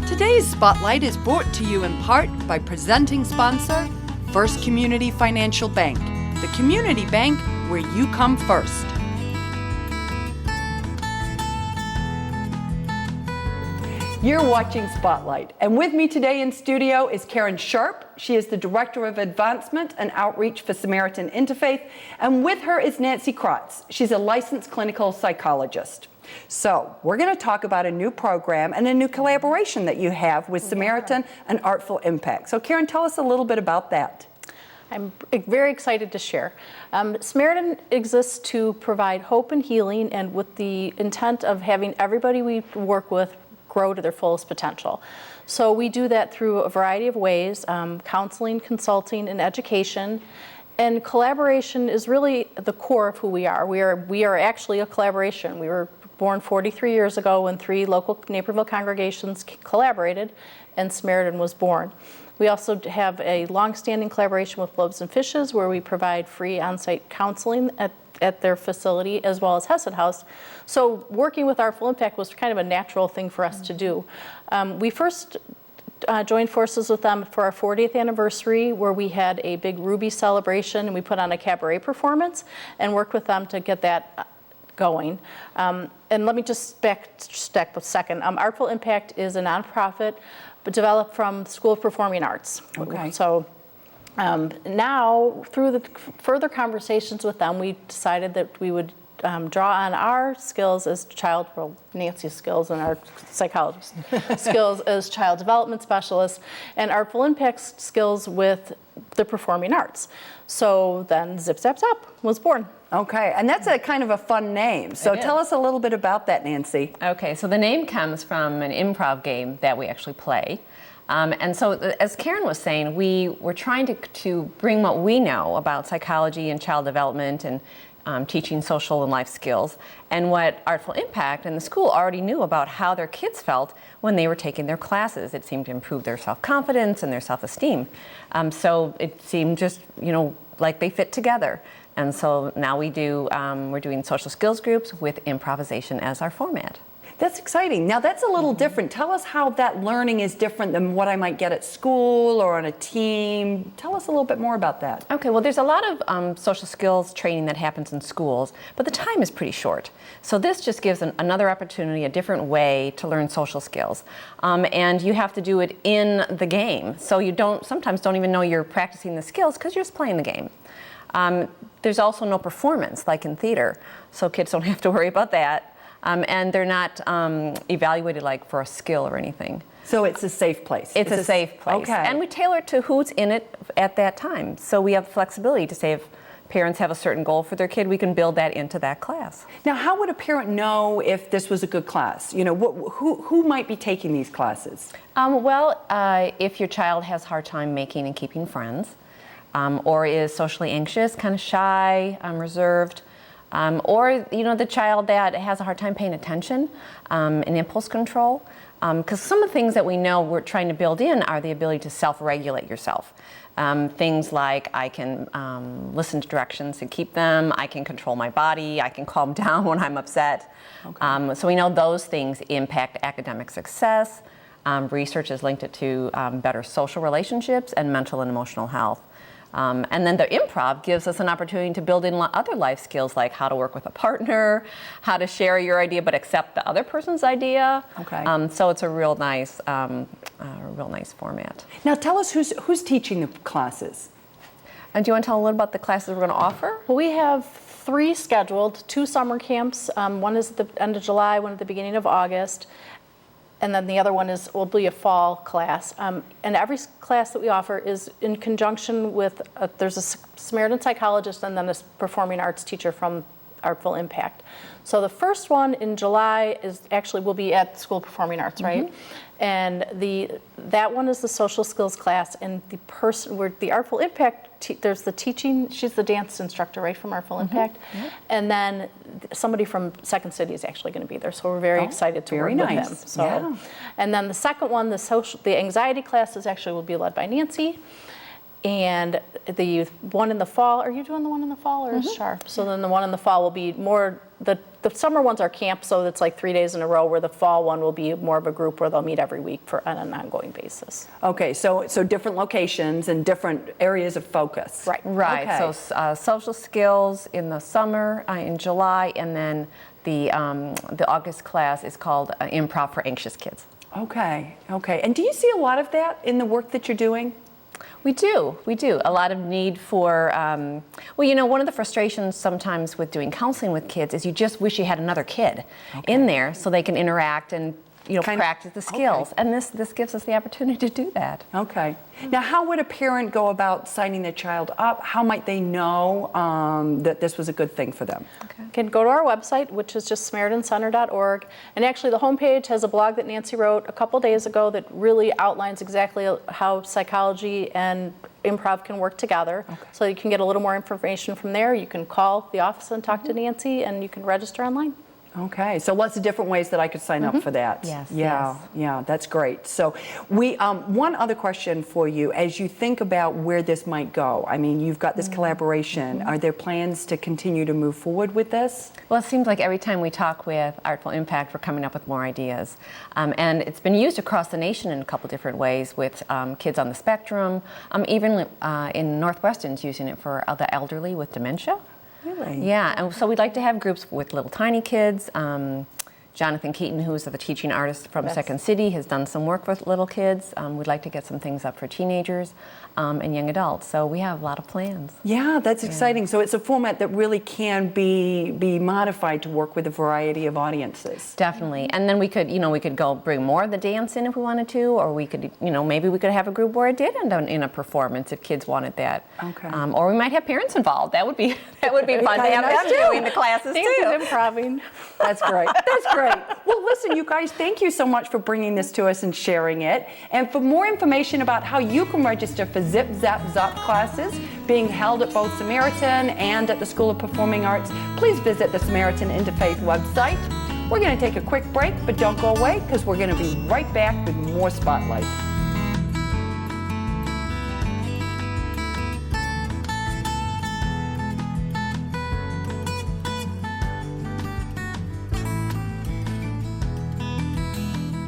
Today's Spotlight is brought to you in part by presenting sponsor, First Community Financial Bank, the community bank where you come first. You're watching Spotlight, and with me today in studio is Karen Sharp. She is the Director of Advancement and Outreach for Samaritan Interfaith, and with her is Nancy Krotz. She's a licensed clinical psychologist. So we're going to talk about a new program and a new collaboration that you have with Samaritan and Artful Impact. So Karen, tell us a little bit about that. I'm very excited to share. Samaritan exists to provide hope and healing, and with the intent of having everybody we work with grow to their fullest potential. So we do that through a variety of ways, counseling, consulting, and education. And collaboration is really the core of who we are. We are actually a collaboration. We were born 43 years ago when 3 local Naperville congregations collaborated, and Samaritan was born. We also have a long-standing collaboration with Loaves and Fishes, where we provide free on-site counseling at their facility, as well as Hesed House. So working with Artful Impact was kind of a natural thing for us to do. We first joined forces with them for our 40th anniversary, where we had a big Ruby celebration, and we put on a cabaret performance and worked with them to get that going. And let me just step a second. Artful Impact is a nonprofit, but developed from the School of Performing Arts. Okay. So now, through the further conversations with them, we decided that we would draw on our skills as Nancy's skills and our psychologist skills as child development specialists, and Artful Impact's skills with the performing arts. So then Zip Zap Zap was born. Okay, and that's a kind of a fun name. So tell us a little bit about that, Nancy. Okay, so the name comes from an improv game that we actually play. And so, as Karen was saying, we were trying to bring what we know about psychology and child development and teaching social and life skills, and what Artful Impact and the school already knew about how their kids felt when they were taking their classes. It seemed to improve their self-confidence and their self-esteem. So it seemed just, like they fit together. And so now we're doing social skills groups with improvisation as our format. That's exciting. Now that's a little different. Tell us how that learning is different than what I might get at school or on a team. Tell us a little bit more about that. Okay, well there's a lot of social skills training that happens in schools, but the time is pretty short. So this just gives another opportunity, a different way to learn social skills. And you have to do it in the game. So you sometimes don't even know you're practicing the skills because you're just playing the game. There's also no performance like in theater, so kids don't have to worry about that. And they're not evaluated like for a skill or anything. So it's a safe place. It's a safe place. Okay. And we tailor it to who's in it at that time. So we have flexibility to say if parents have a certain goal for their kid, we can build that into that class. Now, how would a parent know if this was a good class? Who might be taking these classes? If your child has a hard time making and keeping friends, or is socially anxious, kind of shy, reserved, or the child that has a hard time paying attention and impulse control, because some of the things that we know we're trying to build in are the ability to self-regulate yourself. Things like I can listen to directions and keep them, I can control my body, I can calm down when I'm upset. Okay. So we know those things impact academic success. Research has linked it to better social relationships and mental and emotional health. And then the improv gives us an opportunity to build in other life skills like how to work with a partner, how to share your idea but accept the other person's idea. Okay. So it's a real nice format. Now tell us who's teaching the classes. And do you want to tell a little about the classes we're going to offer? Well, we have 3 scheduled, 2 summer camps. One is at the end of July, one at the beginning of August. And then the other one will be a fall class. And every class that we offer is in conjunction with, there's a Samaritan psychologist and then a performing arts teacher from Artful Impact. So the first one in July will be at School of Performing Arts, right? And that one is the social skills class, and the person where the Artful Impact, there's the teaching, she's the dance instructor, right, from Artful Impact, and then somebody from Second City is actually going to be there, so we're very excited to work with them. So, and then the second one, the anxiety class, will be led by Nancy. And the one in the fall, are you doing the one in the fall or Sharp? So then the one in the fall will be more, the summer ones are camp, so it's like 3 days in a row, where the fall one will be more of a group where they'll meet every week on an ongoing basis. Okay, so different locations and different areas of focus. Right. Right. Okay. So social skills in the summer, in July, and then the August class is called Improv for Anxious Kids. Okay, okay. And do you see a lot of that in the work that you're doing? We do. A lot of need for, well, one of the frustrations sometimes with doing counseling with kids is you just wish you had another kid in there so they can interact and practice the skills. And this gives us the opportunity to do that. Okay. Now, how would a parent go about signing their child up? How might they know that this was a good thing for them? You can go to our website, which is just SamaritanCenter.org. And actually, the homepage has a blog that Nancy wrote a couple days ago that really outlines exactly how psychology and improv can work together. So you can get a little more information from there. You can call the office and talk to Nancy, and you can register online. Okay, so lots of different ways that I could sign up for that. Yes, Yeah, that's great. So we, one other question for you, as you think about where this might go, I mean, you've got this collaboration. Are there plans to continue to move forward with this? Well, it seems like every time we talk with Artful Impact, we're coming up with more ideas. And it's been used across the nation in a couple different ways with kids on the spectrum. Even in Northwestern's using it for the elderly with dementia. Really? Yeah, and so we'd like to have groups with little tiny kids. Jonathan Keaton, who's the teaching artist from Second City, has done some work with little kids. We'd like to get some things up for teenagers and young adults. So we have a lot of plans. Yeah, that's exciting. So it's a format that really can be modified to work with a variety of audiences. Definitely. And then we could, we could go bring more of the dance in if we wanted to, or we could, maybe we could have a group where it did end up in a performance if kids wanted that. Okay. Or we might have parents involved. That would be fun to have them doing the classes too. Improving. That's great. That's great. Well, listen, you guys, thank you so much for bringing this to us and sharing it. And for more information about how you can register for Zip, Zap, Zop classes being held at both Samaritan and at the School of Performing Arts, please visit the Samaritan Interfaith website. We're going to take a quick break, but don't go away because we're going to be right back with more Spotlight.